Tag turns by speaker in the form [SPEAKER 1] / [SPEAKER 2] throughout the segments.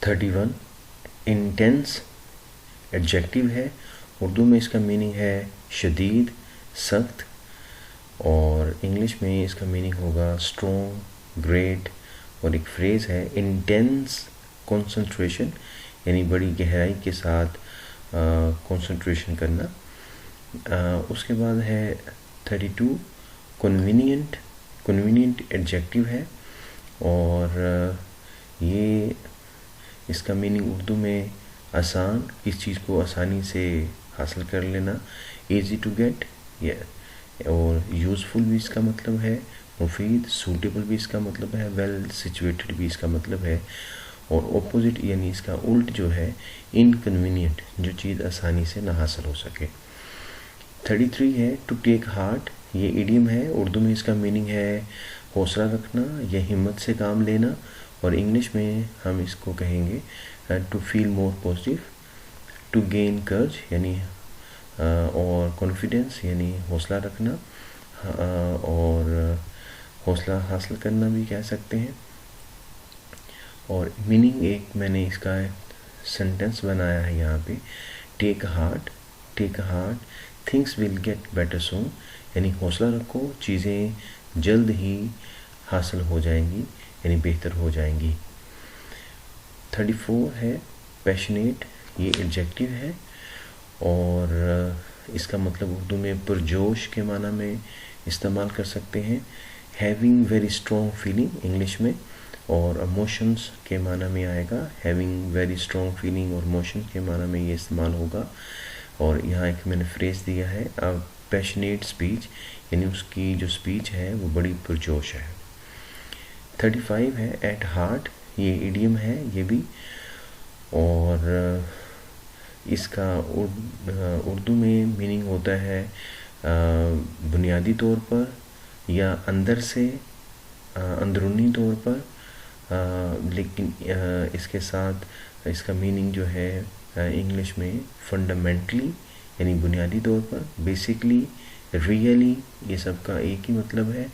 [SPEAKER 1] 31 intense adjective ہے، اردو میں اس کا میننگ ہے شدید، سخت، اور انگلش میں اس کا میننگ ہوگا اسٹرونگ، گریٹ. اور ایک فریز ہے انٹینس کنسنٹریشن، یعنی بڑی گہرائی کے ساتھ کنسنٹریشن کرنا. اس کے بعد ہے 32 کنوینئنٹ. کنوینئنٹ ایڈجیکٹیو ہے اور یہ اس کا میننگ اردو میں آسان، کس چیز کو آسانی سے حاصل کر لینا، ایزی ٹو گیٹ. اور یوزفل بھی اس کا مطلب ہے، مفید. سوٹیبل بھی اس کا مطلب ہے، ویل سچویٹڈ بھی اس کا مطلب ہے. اور اپوزٹ یعنی اس کا الٹ جو ہے انکنوینئنٹ، جو چیز آسانی سے نہ حاصل ہو سکے. 33 ہے ٹو ٹیک ہارٹ. یہ ایڈیم ہے، اردو میں اس کا میننگ ہے حوصلہ رکھنا یا ہمت سے کام لینا، اور انگلش میں ہم اس کو کہیں گے to feel more positive. To gain courage یعنی اور کانفیڈینس یعنی حوصلہ رکھنا اور حوصلہ حاصل کرنا بھی کہہ سکتے ہیں. اور میننگ ایک میں نے اس کا سینٹینس بنایا ہے یہاں پہ، take heart. Take heart things will get better soon, یعنی حوصلہ رکھو، چیزیں جلد ہی حاصل ہو جائیں گی، یعنی بہتر ہو جائیں گی. 34 ہے پیشنیٹ. یہ ایڈجیکٹیو ہے اور اس کا مطلب اردو میں پرجوش کے معنی میں استعمال کر سکتے ہیں. Having very strong feeling English میں، اور ایموشنس کے معنی میں آئے گا. ہیونگ ویری اسٹرانگ فیلنگ اور ایموشن کے معنی میں یہ استعمال ہوگا. اور یہاں ایک میں نے فریز دیا ہے پیشنیٹ اسپیچ، یعنی اس کی جو اسپیچ ہے وہ بڑی پرجوش ہے. 35 ہے ایٹ ہارٹ. یہ ایڈیم ہے یہ بھی، اور اس کا اردو میں میننگ ہوتا ہے بنیادی طور پر یا اندر سے، اندرونی طور پر. لیکن اس کے ساتھ اس کا میننگ جو ہے انگلش میں فنڈامنٹلی یعنی بنیادی طور پر، بیسکلی، ریئلی، یہ سب کا ایک ہی مطلب ہے.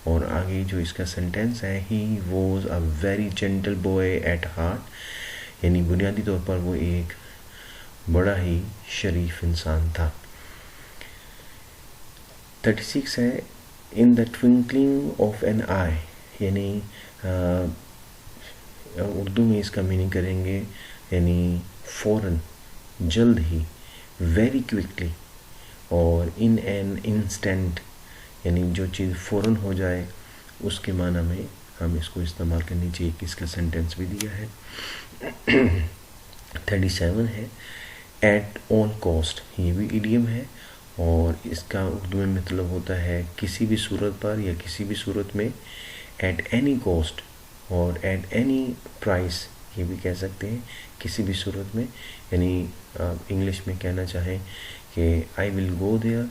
[SPEAKER 1] اور آگے جو اس کا سینٹینس ہے he was a very gentle boy at heart, یعنی بنیادی طور پر وہ ایک بڑا ہی شریف انسان تھا. 36 ہے ان دا ٹوئنکلنگ آف این آئی، یعنی اردو میں اس کا میننگ کریں گے یعنی فوراً، جلد ہی، ویری کوئکلی، اور ان این انسٹنٹ یعنی جو چیز فوراً ہو جائے اس کے معنی میں ہم اس کو استعمال کرنی چاہیے. کہ اس کا سینٹینس بھی دیا ہے. 37 ہے ایٹ آل کاسٹ. یہ بھی ایڈیم ہے اور اس کا اردو میں مطلب ہوتا ہے کسی بھی صورت پر یا کسی بھی صورت میں. ایٹ اینی کاسٹ اور ایٹ اینی پرائس یہ بھی کہہ سکتے ہیں، کسی بھی صورت میں. یعنی آپ انگلش میں کہنا چاہیں کہ I will go there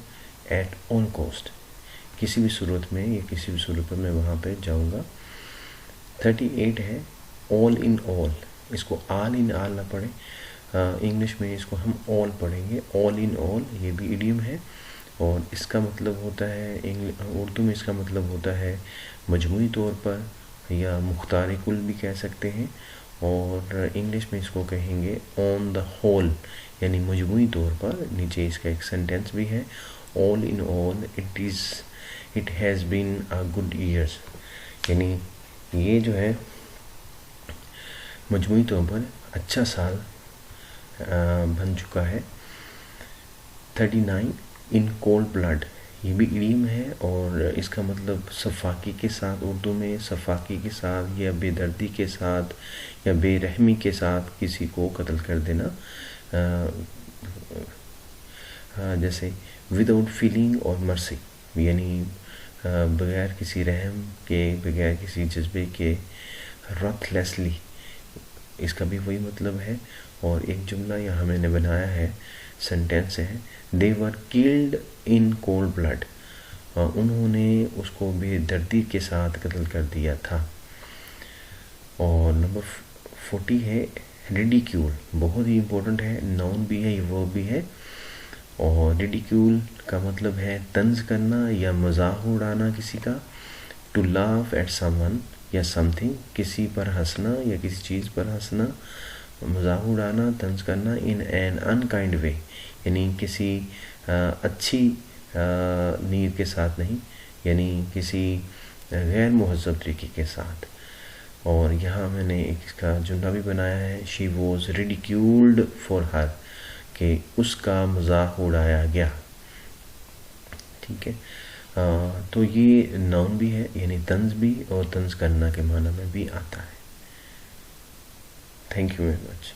[SPEAKER 1] at all cost, کسی بھی صورت میں یا کسی بھی صورت پر میں وہاں پہ جاؤں گا. 38 ہے آل ان آل. اس کو آل ان آل نہ پڑھیں، انگلش میں اس کو ہم آل پڑھیں گے. آل ان آل یہ بھی ایڈیم ہے اور اس کا مطلب ہوتا ہے اردو میں اس کا مطلب ہوتا ہے مجموعی طور پر یا مختار کل بھی کہہ سکتے ہیں. اور انگلش میں اس کو کہیں گے آن دا ہول، یعنی مجموعی طور پر. نیچے اس کا ایک سینٹینس بھی ہے all in all it has been a good years, یعنی یہ جو ہے مجموعی طور پر اچھا سال بن چکا ہے. 39 ان کولڈ بلڈ. یہ بھی ایڈیم ہے اور اس کا مطلب صفاقی کے ساتھ، اردو میں صفاقی کے ساتھ یا بے دردی کے ساتھ یا بے رحمی کے ساتھ کسی کو قتل کر دینا. جیسے وداؤٹ فیلنگ اور مرسی، یعنی بغیر کسی رحم کے، بغیر کسی جذبے کے. رتھ لیسلی اس کا بھی وہی مطلب ہے. اور ایک جملہ یہاں میں نے بنایا ہے، سینٹینس ہے they were killed in cold blood. انہوں نے اس کو بے دردی کے ساتھ قتل کر دیا تھا. اور نمبر 40 ہے ریڈیکیول. بہت ہی امپورٹنٹ ہے، ناؤن بھی ہے یہ ورب بھی ہے. اور ریڈیکیول کا مطلب ہے طنز کرنا یا مزاح اڑانا کسی کا. To laugh at someone یا سم تھنگ، کسی پر ہنسنا یا کسی چیز پر ہنسنا، مذاق اڑانا، طنز کرنا ان این انکائنڈ وے، یعنی کسی اچھی نیت کے ساتھ نہیں، یعنی کسی غیر مہذب طریقے کے ساتھ. اور یہاں میں نے ایک اس کا جملہ بھی بنایا ہے، she was ridiculed for her, کہ اس کا مذاق اڑایا گیا. ٹھیک ہے، تو یہ ناؤن بھی ہے، یعنی طنز بھی، اور طنز کرنا کے معنی میں بھی آتا ہے. Thank you very much.